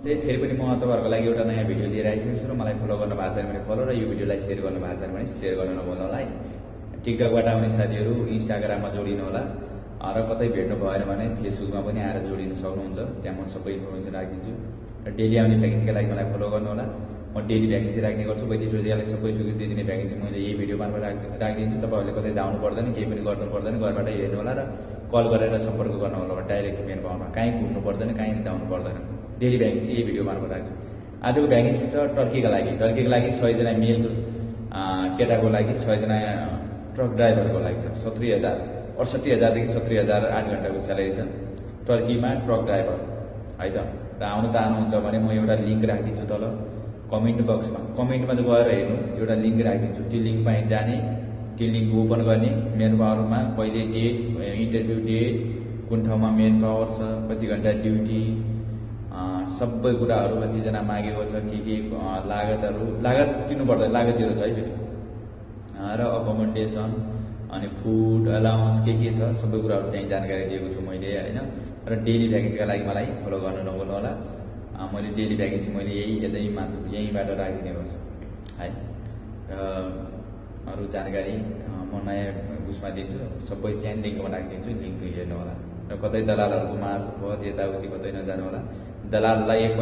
नमस्ते, फेरि पनि म तपाईँहरूको लागि एउटा नयाँ भिडियो लिएर आइसकेको छु र मलाई फलो गर्नु भएको छैन भने फलो र यो भिडियोलाई सेयर गर्नु भएको छैन भने सेयर गर्न नभुल्नु होला है। टिकटकबाट आउने साथीहरू इन्स्टाग्राममा जोडिनु होला र कतै भेट्नु भएन भने फेसबुकमा पनि आएर जोडिन सक्नुहुन्छ। त्यहाँ म सबै इन्फर्मेसन राखिदिन्छु र डेली आउने भ्याकेन्सीका लागि मलाई फलो गर्नु होला। म डेली भ्याकेन्सी राख्ने गर्छु, वैद्य टुरिज्मलाई सबै स्वीकृति दिने भ्याकेन्सी मैले यही भिडियो मार्फत राखिदिन्छु। तपाईँहरूले कतै धाउनु पर्दैन, केही पनि गर्नु पर्दैन, घरबाट हेर्नु होला र कल गरेर सम्पर्क गर्नु होला डाइरेक्ट मेन पावरमा। कहीँ घुम्नु पर्दैन, कहीँ धाउनु पर्दैन। डेली भ्याकेन्सी यही भिडियो मार्फत राख्छु। आजको भ्याकेन्सी छ टर्कीका लागि। टर्कीको लागि 100 जना मेल केटाको लागि, 100 जना ट्रक ड्राइभरको लागि छ। 68,000 देखि 70,000 8 घन्टाको स्यालेरी छ टर्कीमा ट्रक ड्राइभर है त। र आउन चाहनुहुन्छ भने म एउटा लिङ्क राखिदिन्छु तल कमेन्ट बक्समा। कमेन्टमा चाहिँ गएर हेर्नुहोस्, एउटा लिङ्क राखिदिन्छु। त्यो लिङ्कमा जाने, त्यो लिङ्क ओपन गर्ने, मेन पावरमा कहिले डेट, इन्टरभ्यू डेट, कुन ठाउँमा मेन पावर छ, कति घन्टा ड्युटी, सबै कुराहरू कतिजना मागेको छ, के लागत तिर्नु पर्दैन, लागत जिरो छ है फेरि। र अकोमोडेसन अनि फुड अलाउन्स के छ सबै कुराहरू त्यहीँ जानकारी दिएको छु मैले होइन। र डेली भ्याकेन्सीका लागि मलाई फलो गर्न नभुल्नु होला। मैले डेली भ्याकेन्सी मैले यहीँबाट राखिदिने गर्छु है। र अरू जानकारी म नयाँ उसमा दिन्छु, सबै त्यहाँ लिङ्कमा राखिदिन्छु, लिङ्क हेर्नु होला। र कतै दलालहरूको मार्फत यताउति कतै नजानु होला। दलाललाई एक